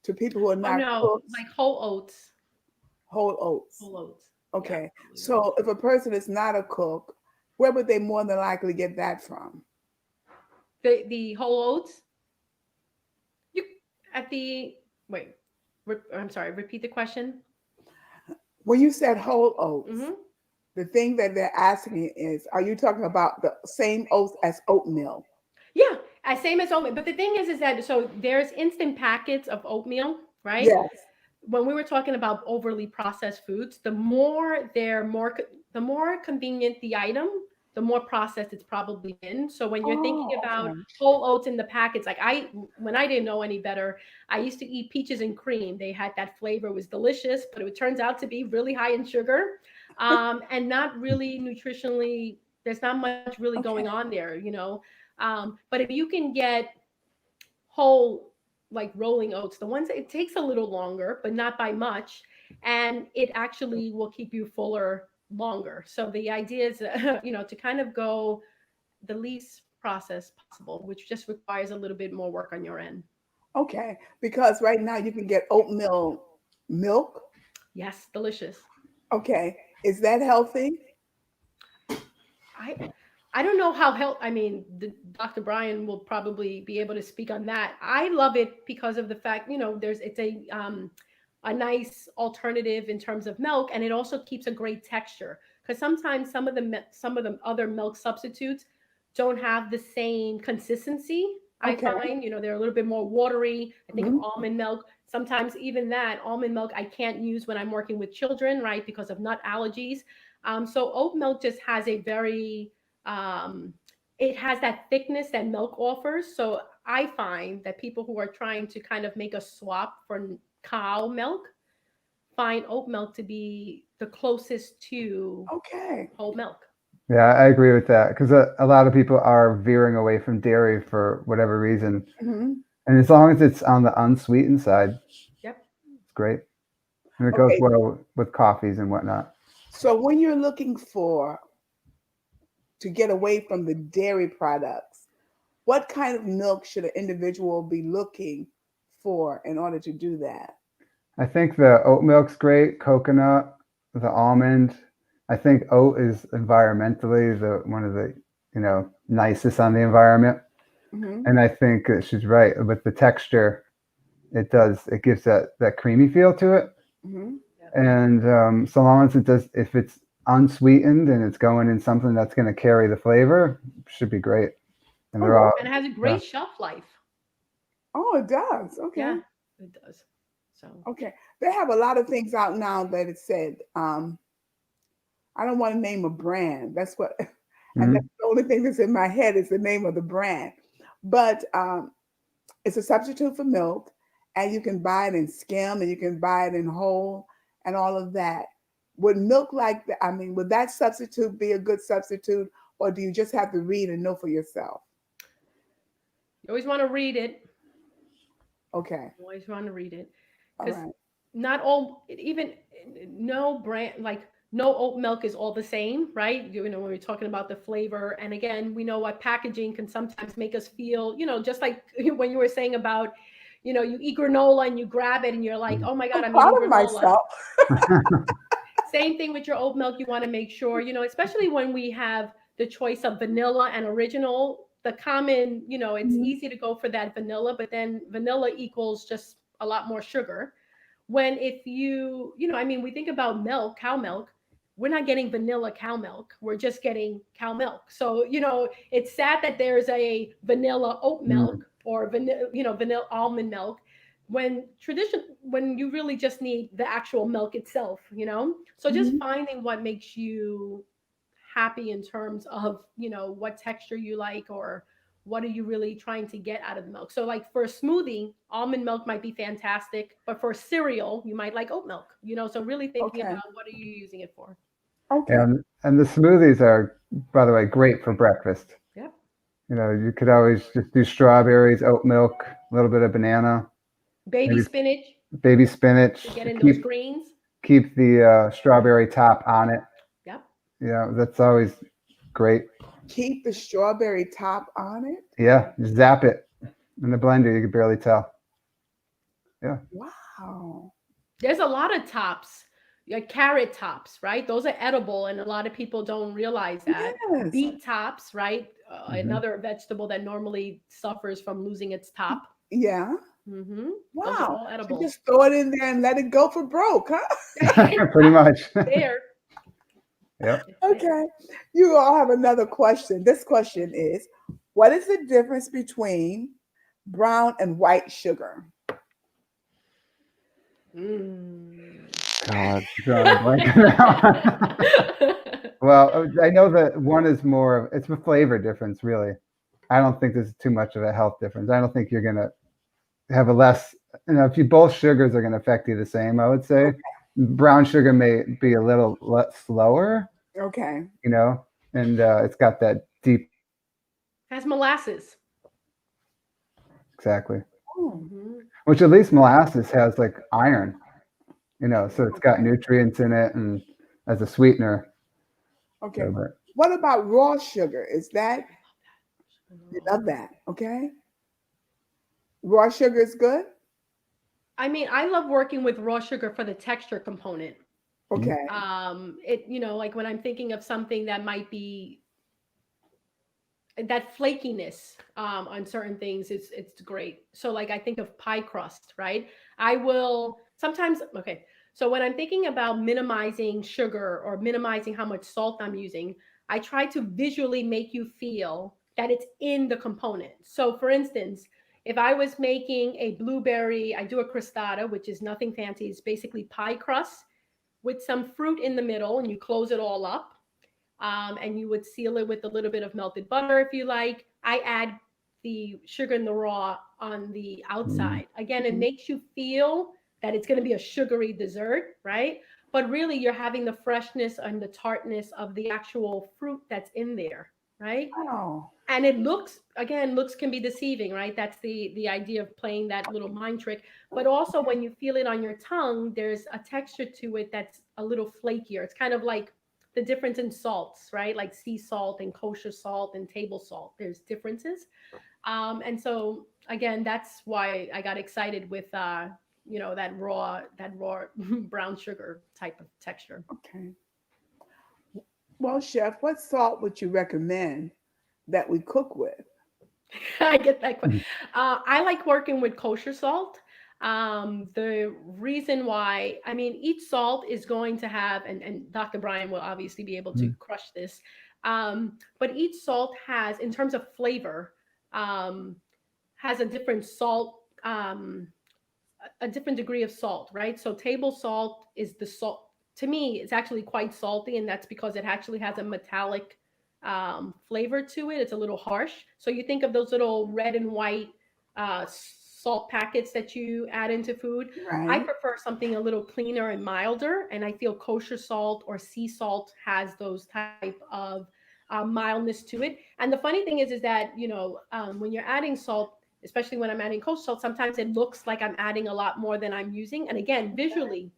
to people who are Oh not no, cooks? like whole oats. Whole oats. Whole oats. Yeah, Okay. absolutely. So if a person is not a cook, Where would they more than likely get that from? The whole oats. You at the wait. I'm sorry. Repeat the question. When you said whole oats, Hmm. the thing that they're asking is, are you talking about the same oats as oatmeal? Yeah, same as oatmeal. But the thing is that so there's instant packets of oatmeal, right? Yes. When we were talking about overly processed foods, the more convenient the item, the more processed it's probably been. So when you're thinking Oh, about okay. whole oats in the packets, like when I didn't know any better, I used to eat peaches and cream. They had that flavor, it was delicious, but it turns out to be really high in sugar, and not really nutritionally. There's not much really going Okay. on there, you know. But if you can get whole like rolling oats, the ones that it takes a little longer but not by much, and it actually will keep you fuller longer. So the idea is to kind of go the least processed possible, which just requires a little bit more work on your end. Okay. Because right now you can get oatmeal milk. Yes, delicious. Okay. Is that healthy? I don't know how help. I mean, Dr. Brian will probably be able to speak on that. I love it because of the fact, there's it's a nice alternative in terms of milk, and it also keeps a great texture. Because sometimes some of the other milk substitutes don't have the same consistency. I Okay. find, they're a little bit more watery. I think of Mhm. almond milk. Sometimes even that almond milk I can't use when I'm working with children, right? Because of nut allergies. So oat milk just has a very um, it has that thickness that milk offers. So I find that people who are trying to kind of make a swap for cow milk find oat milk to be the closest to Okay. whole milk. Yeah, I agree with that because a lot of people are veering away from dairy for whatever reason. Mhm. And as long as it's on the unsweetened side, Yep. it's great. And it goes Okay. well with coffees and whatnot. So when you're looking for to get away from the dairy products, what kind of milk should an individual be looking for in order to do that? I think the oat milk's great, coconut, the almond. I think oat is environmentally the one of the, nicest on the environment. Hmm. And I think she's right with the texture. It gives that creamy feel to it. Hmm. Yep. And so long as if it's unsweetened and it's going in something that's going to carry the flavor, should be great. And Oh, they're all, And it has a yeah. great shelf life. oh, it does. Okay. Yeah, it does. So Okay. They have a lot of things out now that it said. I don't want to name a brand. That's what, and that's Mhm. the only thing that's in my head is the name of the brand. But it's a substitute for milk, and you can buy it in skim, and you can buy it in whole, and all of that. Would milk like that? I mean, would that substitute be a good substitute, or do you just have to read and know for yourself? you always want to read it. Okay. You always want to read it All because right. not all even no brand like no oat milk is all the same, right? When we're talking about the flavor, and again, we know what packaging can sometimes make us feel, just like when you were saying about, you eat granola and you grab it and you're like, Mhm. oh my I'm god, I'm proud eating of granola. myself. Same thing with your oat milk. You want to make sure, especially when we have the choice of vanilla and original. The common, it's Mhm. easy to go for that vanilla, but then vanilla equals just a lot more sugar. When if I mean, we think about milk, cow milk, we're not getting vanilla cow milk. We're just getting cow milk. So, it's sad that there's a vanilla oat milk Mm. or vanilla almond milk when you really just need the actual milk itself. So just Mhm. finding what makes you happy in terms of what texture you like, or what are you really trying to get out of the milk. So like for a smoothie, almond milk might be fantastic, but for cereal you might like oat milk. So really thinking Okay. about what are you using it for. Okay. And the smoothies are, by the way, great for breakfast. Yep. You could always just do strawberries, oat milk, a little bit of banana, Baby maybe spinach baby spinach. to get in those Keep greens. keep the strawberry top on it. Yep. That's always great. Keep the strawberry top on it. Yeah, just zap it in the blender. You can barely tell. Yeah. Wow. There's a lot of tops. carrot tops, right? Those are edible, and a lot of people don't realize that. Yes. Beet tops, right? Hmm. Another vegetable that normally suffers from losing its top. Yeah. Hmm. Those are Wow. all She edible. just throw it in there and let it go for broke, huh? Pretty much. There, Yep. it's there. Okay. You all have another question. This question is, what is the difference between brown and white sugar? Mm. God, drawing a blank on that one. Well, I know that one is more, it's a flavor difference, really. I don't think there's too much of a health difference. I don't think you're going to have a less, if you both sugars are going to affect you the same, I would say. Brown sugar may be a little less slower, Okay. you know, and it's got that deep, Has molasses. exactly. Oh, Hmm. Which at least molasses has like iron, so it's got okay. nutrients in it and as a sweetener. Okay. So, but What about raw sugar? Is that you Oh. love that? Okay. Raw sugar is good? I mean, I love working with raw sugar for the texture component. mm, Okay. Like when I'm thinking of something that might be that flakiness on certain things, it's great. So like I think of pie crust, right? I will sometimes okay. So when I'm thinking about minimizing sugar or minimizing how much salt I'm using, I try to visually make you feel that it's in the component. So for instance, if I was making a blueberry, I do a crostata, which is nothing fancy. It's basically pie crust with some fruit in the middle, and you close it all up, and you would seal it with a little bit of melted butter if you like. I add the sugar and the raw on the mm, outside. Again, it Mhm. makes you feel that it's going to be a sugary dessert, right? But really, you're having the freshness and the tartness of the actual fruit that's in there, right? Oh, And it looks, again, looks can be deceiving, right? That's the idea of playing that little mind trick. But also when you feel it on your tongue, there's a texture to it that's a little flakier. It's kind of like the difference in salts, right? Like sea salt and kosher salt and table salt, there's differences. And so again, that's why I got excited with that raw brown sugar type of texture. okay. Well, chef, what salt would you recommend that we cook with? I get that. mm, I like working with kosher salt. The reason why, I mean, each salt is going to have, and Dr. Brian will obviously be able to mm. crush this, but each salt has, in terms of flavor, um, has a different salt, a different degree of salt, right? So table salt is the salt. To me, it's actually quite salty, and that's because it actually has a metallic flavor to it. It's a little harsh. So you think of those little red and white salt packets that you add into food. I Right. prefer something a little cleaner and milder, and I feel kosher salt or sea salt has those type of mildness to it. And the funny thing is that when you're adding salt, especially when I'm adding kosher salt, sometimes it looks like I'm adding a lot more than I'm using. And again, visually,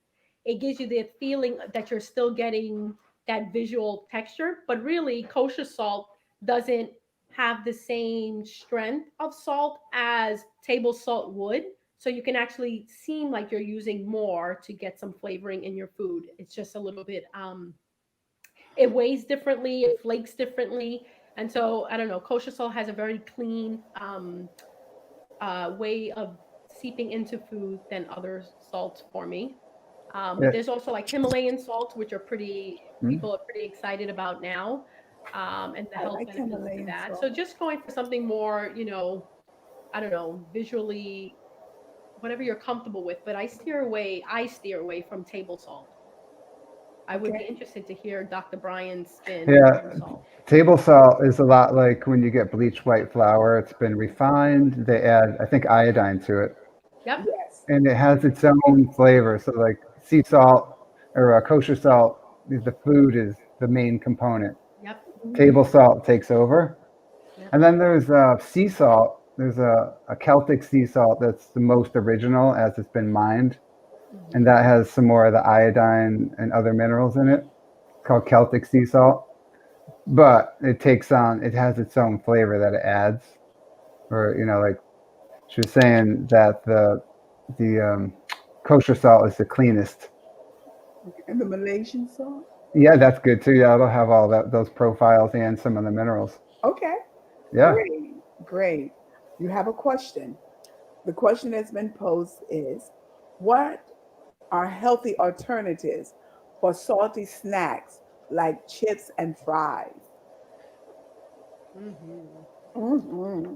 it gives you the feeling that you're still getting that visual texture. But really, kosher salt doesn't have the same strength of salt as table salt would. So you can actually seem like you're using more to get some flavoring in your food. It's just a little bit, it weighs differently, it flakes differently. And so I don't know, kosher salt has a very clean way of seeping into food than other salts for me. But Yeah, there's also like Himalayan salts, which are pretty, mm. people are pretty excited about now, and the I health like benefits to Himalayan that. So salt. just going for something more, I don't know, visually, whatever you're comfortable with. But I steer away from table salt. I would be Okay. interested to hear Dr. Brian's spin Yeah, on salt. table salt is a lot like when you get bleached white flour. It's been refined. They add, I think, iodine to it, Yep. Yes. and it has its own flavor. So, like sea salt or kosher salt, the food is the main component. Yep. Mhm. Table salt takes over, Yep. and then there's sea salt. There's a Celtic sea salt that's the most original as it's been mined, and Hmm. that has some more of the iodine and other minerals in it. It's called Celtic sea salt, but it has its own flavor that it adds. Or like she was saying that the kosher salt is the cleanest. Okay. And the Malaysian salt? Yeah, that's good too. Yeah, it'll have all those profiles and some of the minerals. Okay. Yeah. Great. Great. You have a question. The question that's been posed is, what are healthy alternatives for salty snacks like chips and fries? Hmm. Hmm.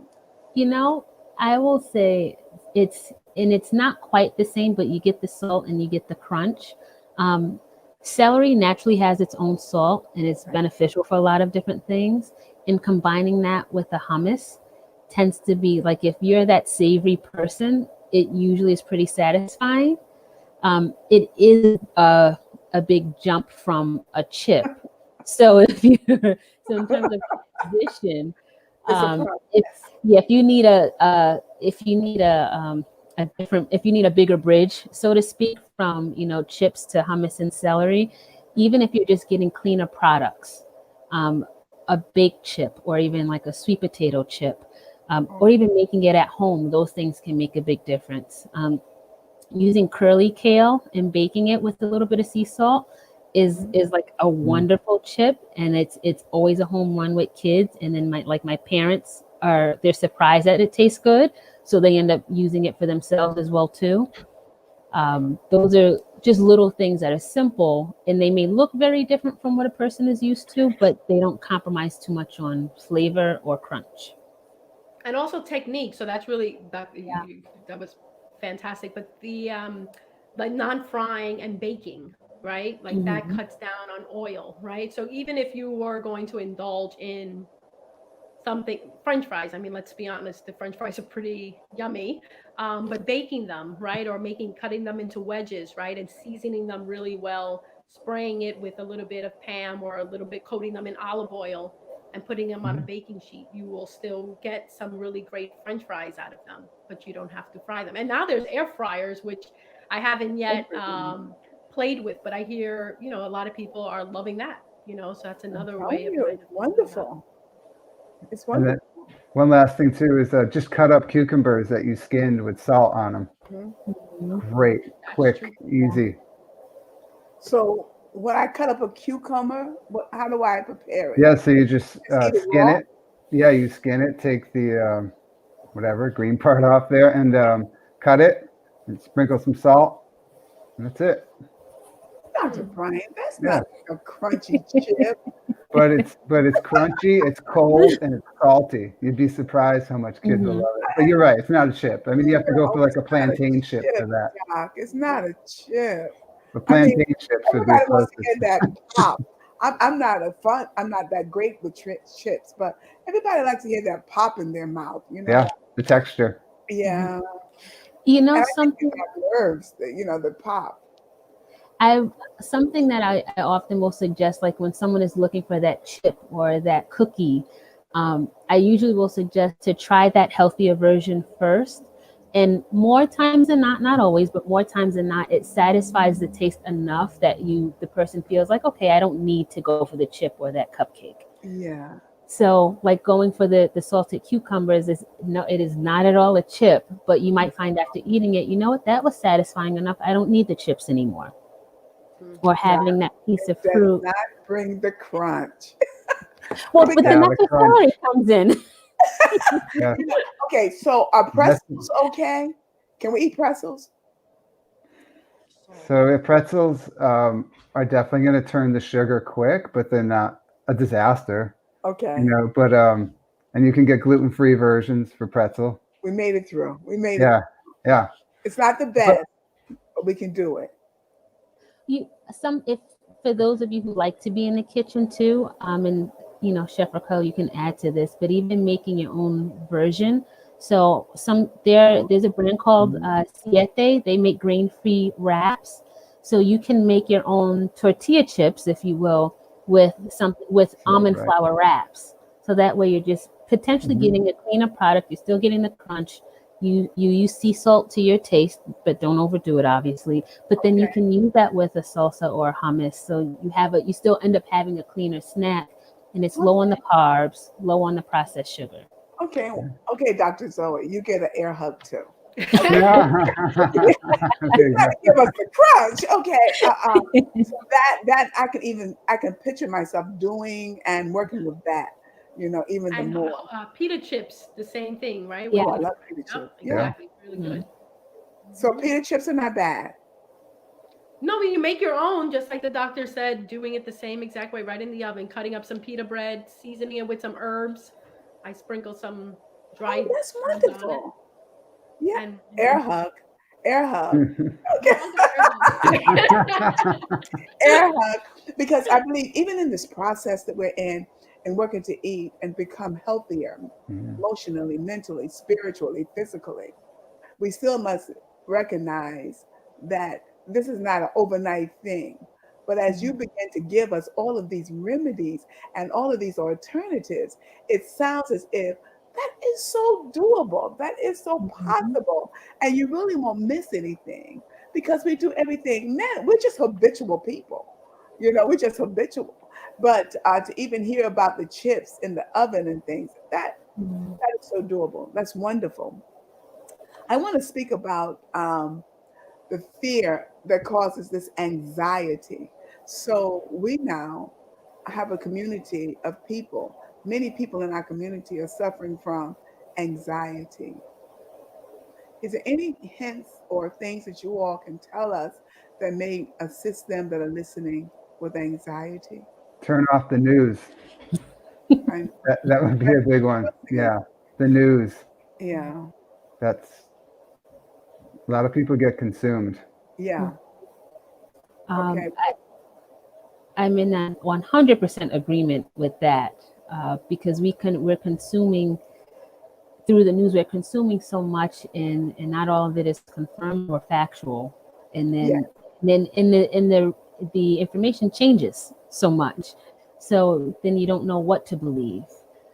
You know, I will say it's not quite the same, but you get the salt and you get the crunch. Um, Celery naturally has its own salt and it's beneficial for a lot of different things. And combining that with the hummus tends to be like if you're that savory person, it usually is pretty satisfying. It is a big jump from a chip. So if you so in terms of transition, It's a if process. yeah, if you need a different if you need a bigger bridge, so to speak, from chips to hummus and celery, even if you're just getting cleaner products, a baked chip or even like a sweet potato chip, or Oh, even making it at home, those things can make a big difference. Using curly kale and baking it with a little bit of sea salt is like a Mm. wonderful chip, and it's always a home run with kids. And then my parents they're surprised that it tastes good, so they end up using it for themselves as well too. Those are just little things that are simple, and they may look very different from what a person is used to, but they don't compromise too much on flavor or crunch. And also technique. So that's really Yeah. that was fantastic. But the like non-frying and baking, right? Like that Hmm. cuts down on oil, right? So even if you were going to indulge in something french fries, I mean, let's be honest, the french fries are pretty yummy, but baking them, right, or making cutting them into wedges, right, and seasoning them really well, spraying it with a little bit of Pam or a little bit, coating them in olive oil and putting them on a Mhm. baking sheet, you will still get some really great french fries out of them, but you don't have to fry them. And now there's air fryers, which I haven't yet everything. played with, but I hear, a lot of people are loving that, so that's I'm another way telling of you, kind it's of cooking them. wonderful. It's And wonderful. then one last thing too is just cut up cucumbers that you skinned with salt on them. Mhm. Great, That's true. quick, easy. So when I cut up a cucumber, how do I prepare it? Yeah, so you just Just eat it skin raw? it. Yeah, you skin it, take the whatever green part off there, and cut it, and sprinkle some salt, and that's it. Dr. Hmm. Brian, that's Yeah, not a crunchy chip. but it's crunchy, it's cold, and it's salty. You'd be surprised how much kids will Hmm. love it. But you're right, it's not a chip. I mean, you have to go for like It's a not a plantain chip chip, for that. Doc. It's not a chip. But I mean, plantain chips would be everybody wants to closest. get that pop. I'm not a fun. I'm not that great with chips, but everybody likes to hear that pop in their mouth. Yeah, the texture. Hmm. Yeah, You know and I think it's something our nerves. The pop. I something that I often will suggest, like when someone is looking for that chip or that cookie, I usually will suggest to try that healthier version first. And more times than not, not always, but more times than not, it satisfies the taste enough that the person feels like, okay, I don't need to go for the chip or that cupcake. Yeah. So, like going for the salted cucumbers is no, it is not at all a chip, but you might find after eating it, you know what, that was satisfying enough. I don't need the chips anymore, or Hmm. Nah, having that piece it of does fruit. not bring the crunch. Well, but Because then Yeah, that's the where crunch. celery comes in. Yeah, you know, okay, so are that's pretzels okay? Can we eat pretzels? So, so pretzels are definitely going to turn the sugar quick, but they're not a disaster, you Okay, know. But and you can get gluten-free versions for pretzel. we made it through. We made it. Yeah, yeah. It's not the But best, but we can do it. You some if For those of you who like to be in the kitchen too, and Chef Raquel, you can add to this, but even making your own version. So there's a brand called Siete. They make grain-free wraps, so you can make your own tortilla chips, if you will, with so almond right. flour wraps. So that way you're just potentially Hmm. getting a cleaner product. You're still getting the crunch. You use sea salt to your taste, but don't overdo it, obviously. But then you Okay, can use that with a salsa or hummus, so you still end up having a cleaner snack, and it's low on the carbs, low on the processed sugar. okay, okay, Dr. Zoe, you get an air hug too. There You you got go. to give us the crunch, okay? So that I can picture myself doing and working with that, even the And more. pita chips, the same thing, right? Yeah. Oh, With I the love pita yep, chips. Yeah. Yeah. exactly. It's really Mhm. good. So Hmm. pita chips are not bad. No, but you make your own, just like the doctor said, doing it the same exact way, right in the oven, cutting up some pita bread, seasoning it with some herbs. I sprinkle some Oh, dried that's herbs on it, wonderful. Yeah. and Air hug. Air hug. we Okay. all got air Air hug. Because I believe even in this process that we're in and working to eat and become healthier Mhm. emotionally, mentally, spiritually, physically, we still must recognize that this is not an overnight thing. But as you begin to give us all of these remedies and all of these alternatives, it sounds as if that is so doable, that is so Mhm. possible, and you really won't miss anything because we do everything. Man, we're just habitual people. We're just habitual. But to even hear about the chips in the oven and things, Mhm. that is so doable. That's wonderful. I want to speak about the fear that causes this anxiety. So we now have a community of people. Many people in our community are suffering from anxiety. Is there any hints or things that you all can tell us that may assist them that are listening with anxiety? Turn off the news. And That would be a big one. listening. Yeah, the news. Yeah, That's a lot of people get consumed. yeah. Um, Okay. I'm in a 100% agreement with that because we're consuming through the news. We're consuming so much, and not all of it is confirmed or factual. And Yeah, then in the information changes so much, so then you don't know what to believe.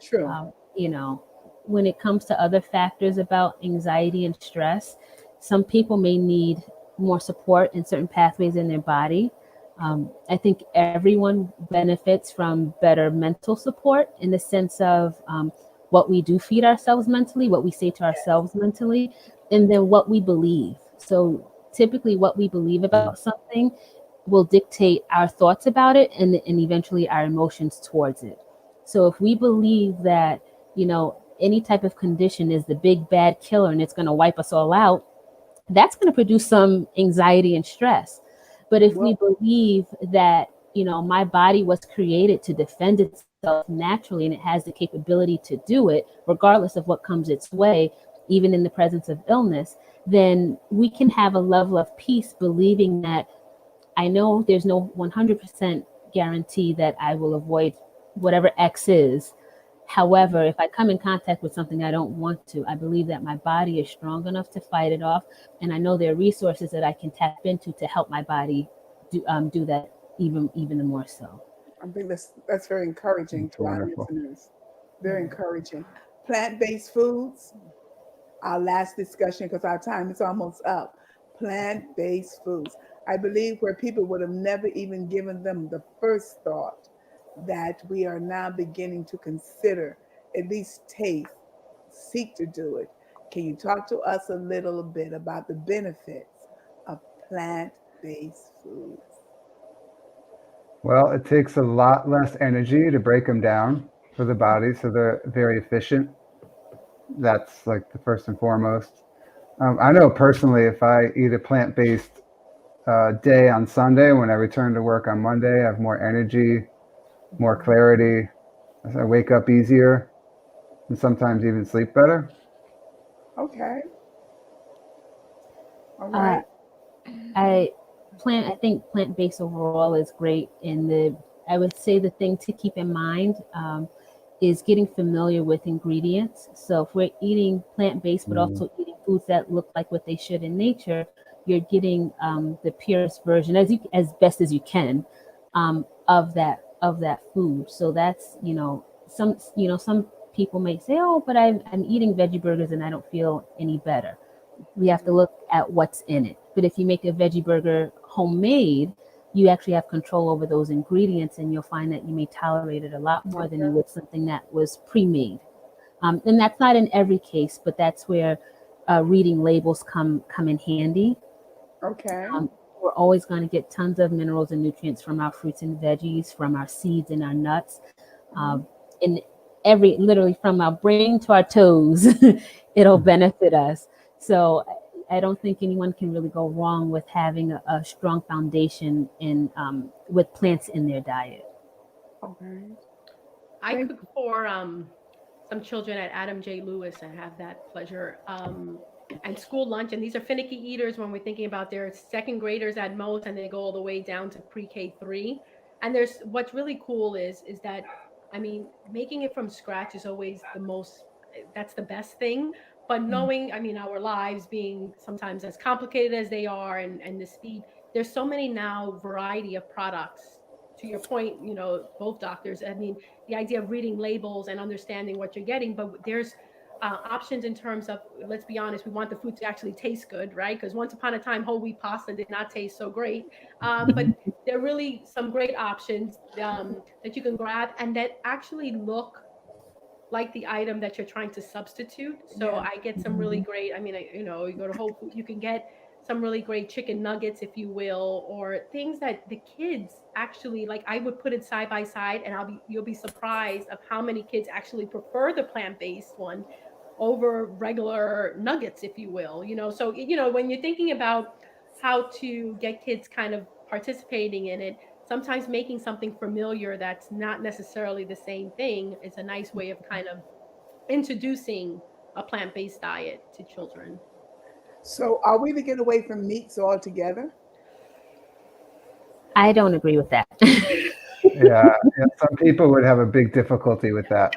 true. Um, you know, when it comes to other factors about anxiety and stress, some people may need more support in certain pathways in their body. I think everyone benefits from better mental support in the sense of what we do feed ourselves mentally, what we say to ourselves mentally, and then what we believe. So typically, what we believe about something will dictate our thoughts about it and eventually our emotions towards it. So if we believe that, any type of condition is the big bad killer and it's going to wipe us all out, that's going to produce some anxiety and stress. But if we Well, believe that, my body was created to defend itself naturally and it has the capability to do it, regardless of what comes its way, even in the presence of illness, then we can have a level of peace believing that I know there's no 100% guarantee that I will avoid whatever X is. However, if I come in contact with something I don't want to, I believe that my body is strong enough to fight it off. And I know there are resources that I can tap into to help my body do that even more so. I think that's very encouraging It's to our wonderful. listeners. Very encouraging. Plant-based foods, our last discussion because our time is almost up. Plant-based foods. I believe where people would have never even given them the first thought that we are now beginning to consider, at least taste, seek to do it. Can you talk to us a little bit about the benefits of plant-based foods? Well, it takes a lot less energy to break them down for the body, so they're very efficient. That's like the first and foremost. I know personally, if I eat a plant-based day on Sunday, when I return to work on Monday, I have more energy, more clarity. I wake up easier, and sometimes even sleep better. Okay. All Uh, right. I think plant-based overall is great. I would say the thing to keep in mind is getting familiar with ingredients. So if we're eating plant-based, but Mm, also eating foods that look like what they should in nature, you're getting the purest version as best as you can of that food. So that's some people may say, oh, but I'm eating veggie burgers and I don't feel any better. We have to look at what's in it. But if you make a veggie burger homemade, you actually have control over those ingredients, and you'll find that you may tolerate it a lot more than you Okay. would something that was pre-made. And that's not in every case, but that's where reading labels come in handy. Okay. Um, we're always going to get tons of minerals and nutrients from our fruits and veggies, from our seeds and our nuts, Mhm. in literally from our brain to our toes, it'll benefit us. So I don't think anyone can really go wrong with having a strong foundation in with plants in their diet. Okay. I Thank cook for some children at Adam J. Lewis. I have that pleasure. And school lunch, and these are finicky eaters when we're thinking about their second graders at most, and they go all the way down to pre-K three. And there's what's really cool is that, I mean, making it from scratch is always the most. That's the best thing. But you. knowing, I mean, our lives being sometimes as complicated as they are, and the speed, there's so many now variety of products. To your point, both doctors. I mean, the idea of reading labels and understanding what you're getting, but there's options in terms of, let's be honest, we want the food to actually taste good, right? Because once upon a time, whole wheat pasta did not taste so great. But there are really some great options that you can grab and that actually look like the item that you're trying to substitute. So Yeah. I get some really great, I mean, you go to Whole Food, you can get some really great chicken nuggets, if you will, or things that the kids actually like. I would put it side by side, and you'll be surprised of how many kids actually prefer the plant-based one over regular nuggets, if you will. So when you're thinking about how to get kids kind of participating in it, sometimes making something familiar that's not necessarily the same thing is a nice way of kind of introducing a plant-based diet to children. So, are we to get away from meats altogether? I don't agree with that. Yeah, yeah. Some people would have a big difficulty with that.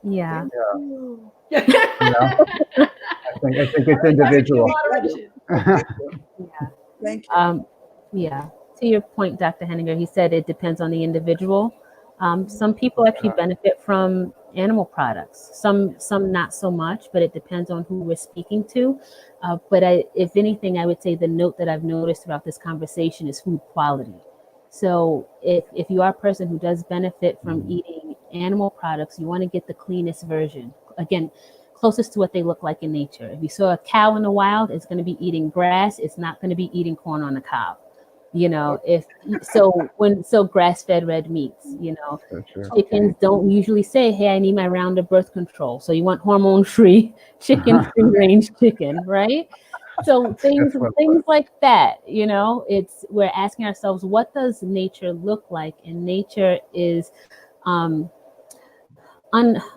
Yeah. Thank Yeah, you. you know, I think it's That's the key, individual. moderation. Thank you. Yeah. Thank you. Yeah. To your point, Dr. Henninger, he said it depends on the individual. Some people actually Yeah, benefit from animal products. Some not so much, but it depends on who we're speaking to. If anything, I would say the note that I've noticed throughout this conversation is food quality. So if you are a person who does benefit from eating animal products, you want to get the cleanest version. Again, closest to what they look like in nature. If you saw a cow in the wild, it's going to be eating grass. It's not going to be eating corn on the cob. If so grass-fed red meats. so true. Okay. Chickens don't usually say, "Hey, I need my round of birth control." So you want hormone-free chicken, free-range chicken, right? So things That's what. things like that. It's we're asking ourselves, what does nature look like? And nature is um,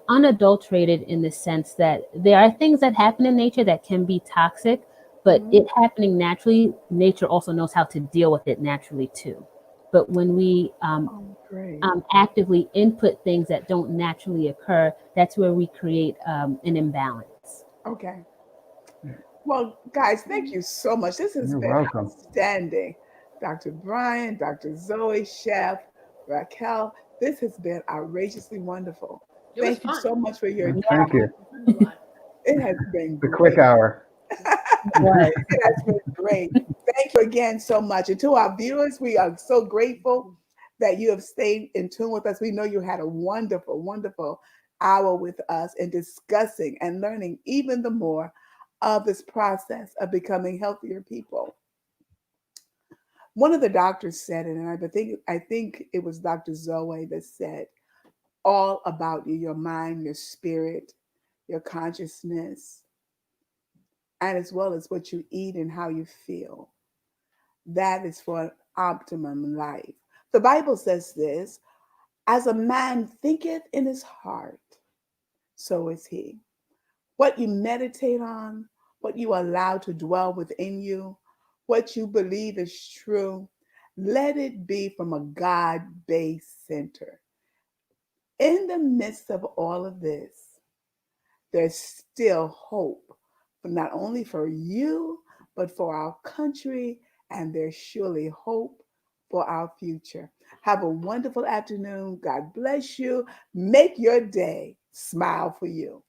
unadulterated in the sense that there are things that happen in nature that can be toxic, but Mhm. it happening naturally, nature also knows how to deal with it naturally too. But when we Oh, great. actively input things that don't naturally occur, that's where we create an imbalance. Okay. Well, guys, thank you so much. This has You're been welcome. outstanding. Dr. Brian, Dr. Zoe, Chef, Raquel, this has been outrageously wonderful. It was Thank you fun. so much for your Thank time. you. We learned a lot. It has been The quick great. hour. Was. It has been great. Thank you again so much. And to our viewers, we are so grateful that you have stayed in tune with us. We know you had a wonderful, wonderful hour with us in discussing and learning even the more of this process of becoming healthier people. One of the doctors said it, and I think it was Dr. Zoe that said, all about you, your mind, your spirit, your consciousness, and as well as what you eat and how you feel. That is for an optimum life. The Bible says this: as a man thinketh in his heart, so is he. What you meditate on, what you allow to dwell within you, what you believe is true, let it be from a God based center. In the midst of all of this, there's still hope, but not only for you, but for our country, and there's surely hope for our future. Have a wonderful afternoon. God bless you. Make your day smile for you.